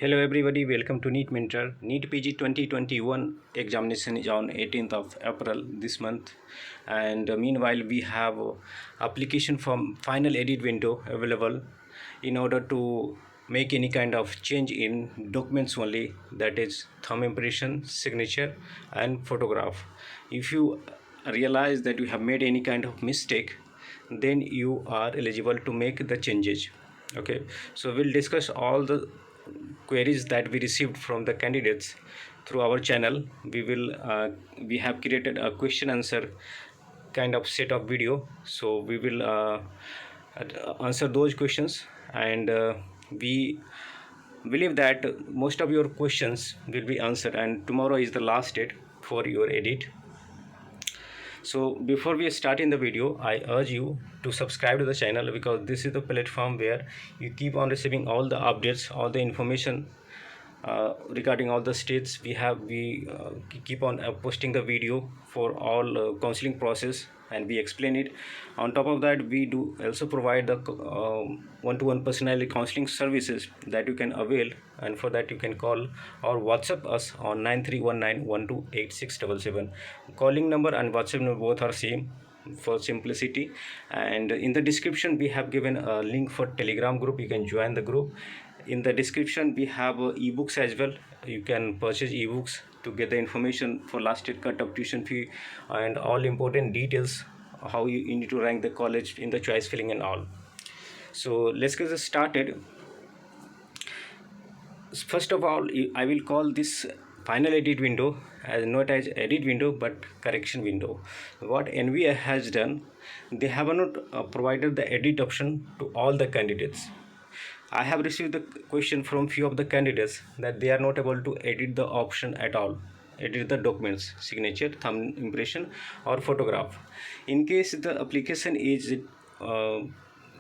Hello everybody, welcome to NEET Mentor. NEET PG 2021 examination is on 18th of April this month, and meanwhile we have application form final edit window available in order to make any kind of change in documents only, that is thumb impression, signature and photograph. If you realize that you have made any kind of mistake, then you are eligible to make the changes. Okay, so we'll discuss all the queries that we received from the candidates through our channel. We have created a question answer kind of set of video, so we will answer those questions, and we believe that most of your questions will be answered, and tomorrow is the last date for your edit. So before we start in the video, I urge you to subscribe to the channel, because this is the platform where you keep on receiving all the updates, all the information regarding all the states we keep on posting the video for all counseling process, and we explain it. On top of that, we do also provide the one-to-one personalized counseling services that you can avail, and for that you can call or WhatsApp us on 9319128677. Calling number and WhatsApp number both are same for simplicity, and in the description we have given a link for Telegram group. You can join the group. In the description we have ebooks as well. You can purchase ebooks to get the information for last year cut of tuition fee and all important details, how you need to rank the college in the choice filling and all. So let's get started. First of all, I will call this final edit window as not as edit window but correction window. What NVA has done, they have not provided the edit option to all the candidates. I have received the question from few of the candidates that they are not able to edit the option at all, edit the documents, signature, thumb impression or photograph. In case the application is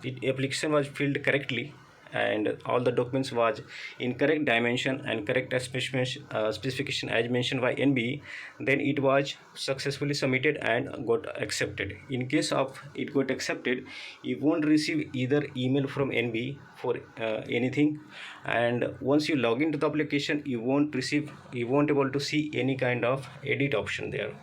application was filled correctly and all the documents was in correct dimension and correct specification as mentioned by NB, then it was successfully submitted and got accepted. In case of it got accepted, you won't receive either email from NB for anything, and once you log into the application, you won't able to see any kind of edit option there.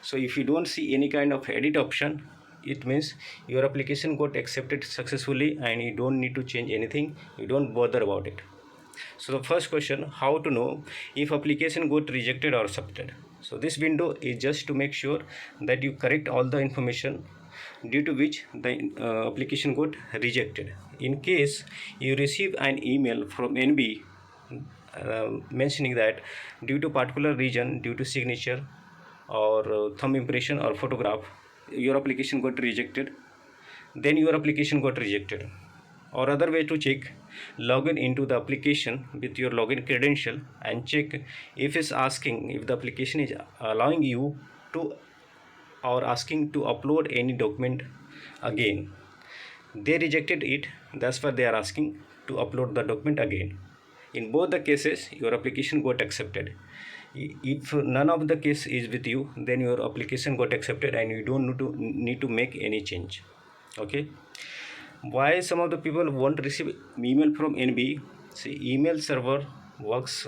So if you don't see any kind of edit option, it means your application got accepted successfully and you don't need to change anything. You don't bother about it. So the first question, how to know if application got rejected or accepted? So this window is just to make sure that you correct all the information due to which the application got rejected. In case you receive an email from NB mentioning that due to particular reason, due to signature or thumb impression or photograph, your application got rejected, then your application got rejected. Or other way to check, log in into the application with your login credential and check if it's asking, if the application is allowing you to or asking to upload any document again. They rejected it, that's why they are asking to upload the document again. In both the cases, your application got accepted. If none of the case is with you, then your application got accepted and you don't need to make any change. Okay, why some of the people won't receive email from NB? See, email server works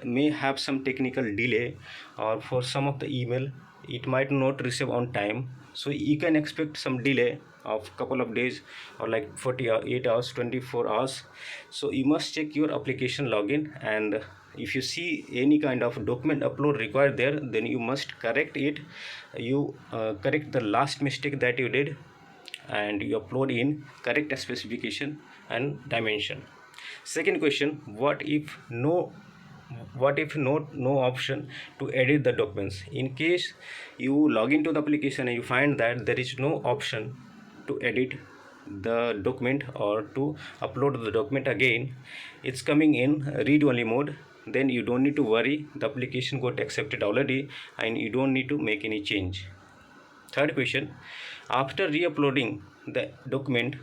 may have some technical delay, or for some of the email it might not receive on time, so you can expect some delay of couple of days or like 48 hours, 24 hours. So you must check your application login, and if you see any kind of document upload required there, then you must correct it. You correct the last mistake that you did and you upload in correct specification and dimension. Second question, what if no option to edit the documents? In case you log into the application and you find that there is no option to edit the document or to upload the document again, it's coming in read only mode, then you don't need to worry, the application got accepted already and you don't need to make any change. Third question, after re-uploading the document,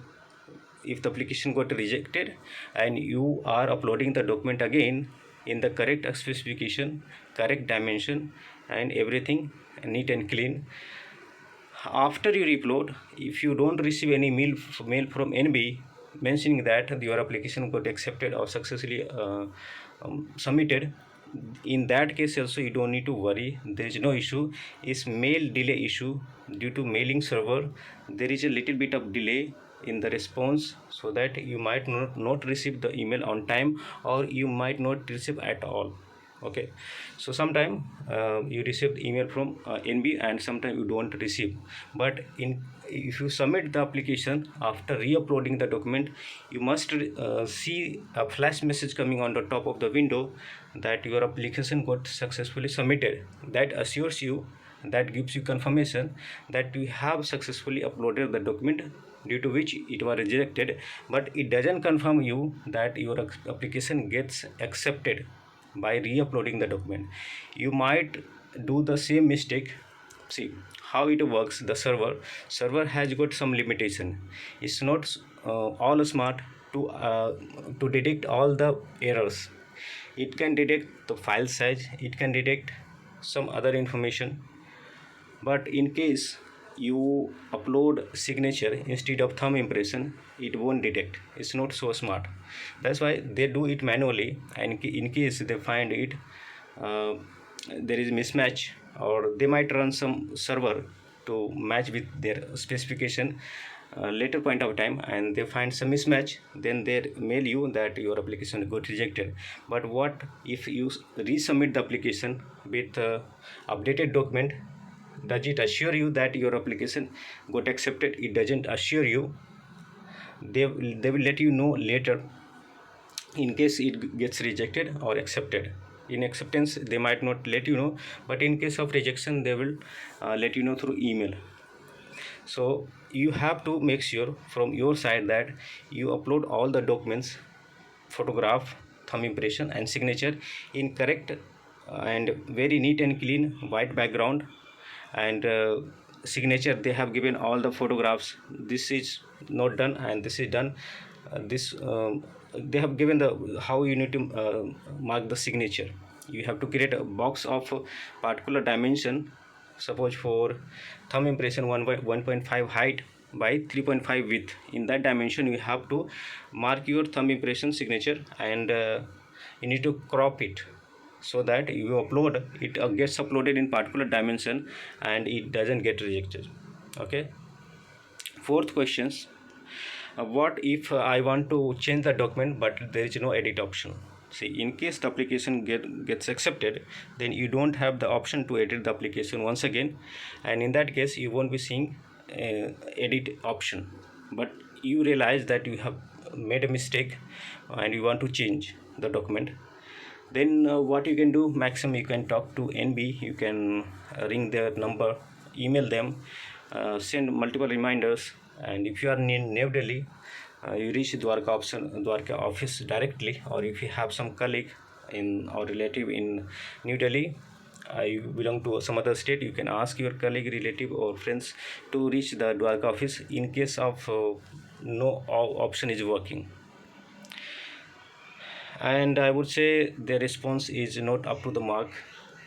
if the application got rejected and you are uploading the document again in the correct specification, correct dimension and everything neat and clean, after you upload, if you don't receive any mail from NB, mentioning that your application got accepted or successfully submitted. In that case also you don't need to worry, there is no issue. Is mail delay issue due to mailing server. There is a little bit of delay in the response, so that you might not receive the email on time, or you might not receive at all. Okay, so sometime you receive email from NB and sometime you don't receive. But if you submit the application after re-uploading the document, you must see a flash message coming on the top of the window that your application got successfully submitted. That assures you, that gives you confirmation that you have successfully uploaded the document due to which it was rejected. But it doesn't confirm you that your application gets accepted by re-uploading the document. You might do the same mistake. See how it works. The server has got some limitation. It's not all smart to detect all the errors. It can detect the file size, it can detect some other information, but in case you upload signature instead of thumb impression, it won't detect. It's not so smart. That's why they do it manually, and in case they find it there is mismatch, or they might run some server to match with their specification later point of time, and they find some mismatch, then they mail you that your application got rejected. But what if you resubmit the application with updated document? Does it assure you that your application got accepted? It doesn't assure you. They will let you know later in case it gets rejected or accepted. In acceptance they might not let you know, but in case of rejection they will let you know through email. So you have to make sure from your side that you upload all the documents, photograph, thumb impression and signature in correct and very neat and clean white background, and signature they have given all the photographs. This is not done and this is done. This they have given the how you need to mark the signature. You have to create a box of particular dimension. Suppose for thumb impression 1.5 height by 3.5 width. In that dimension you have to mark your thumb impression signature, and you need to crop it so that you upload it gets uploaded in particular dimension and it doesn't get rejected. Okay, fourth questions. What if I want to change the document but there is no edit option? See, in case the application gets accepted, then you don't have the option to edit the application once again, and in that case you won't be seeing edit option. But you realize that you have made a mistake and you want to change the document. Then what you can do, maximum you can talk to NB, you can ring their number, email them, send multiple reminders. And if you are in New Delhi, you reach Dwarka office directly, or if you have some colleague in or relative in New Delhi, you belong to some other state, you can ask your colleague, relative or friends to reach the Dwarka office in case of no option is working. And I would say their response is not up to the mark,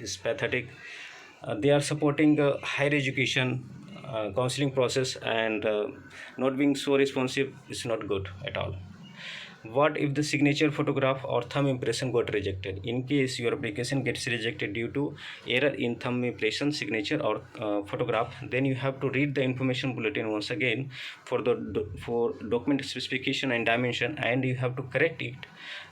is pathetic. They are supporting higher education counseling process, and not being so responsive is not good at all. What if the signature, photograph or thumb impression got rejected? In case your application gets rejected due to error in thumb impression, signature or photograph, then you have to read the information bulletin once again for the for document specification and dimension, and you have to correct it.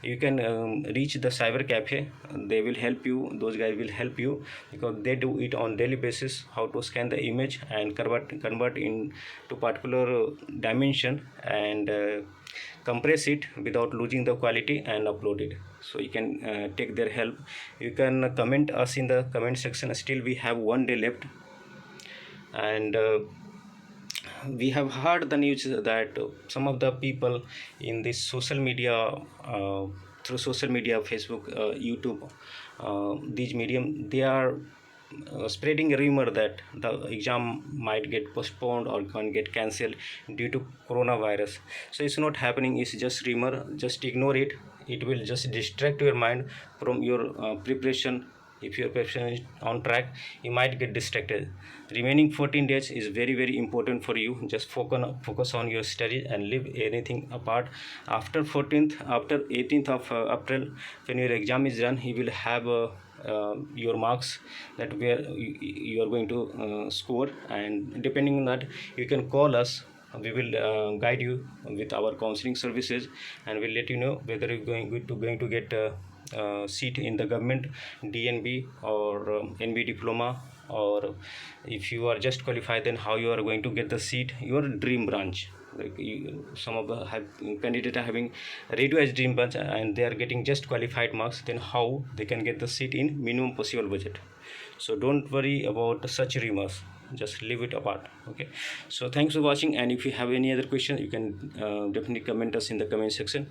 You can reach the cyber cafe. They will help you. Those guys will help you because they do it on daily basis, how to scan the image and convert into particular dimension, and compress it without losing the quality and upload it. So you can take their help. You can comment us in the comment section. Still we have one day left, and we have heard the news that some of the people in this social media, through social media, Facebook, YouTube, these medium, they are spreading a rumor that the exam might get postponed or can get cancelled due to coronavirus. So it's not happening, it's just rumor. Just ignore it. It will just distract your mind from your preparation if your preparation is on track, you might get distracted. Remaining 14 days is very important for you. Just focus on your study and leave anything apart. After 14th, after 18th of April, when your exam is done, you will have your marks, that where you are going to score, and depending on that you can call us. We will guide you with our counseling services, and we'll let you know whether you're going to get seat in the government DNB or NB diploma, or if you are just qualified, then how you are going to get the seat, your dream branch. Like some of the candidates are having radio as dream branch and they are getting just qualified marks, then how they can get the seat in minimum possible budget. So don't worry about such rumors, just leave it apart. Okay, so thanks for watching, and if you have any other question, you can definitely comment us in the comment section.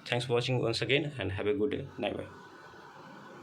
Thanks for watching once again, and have a good night. Bye.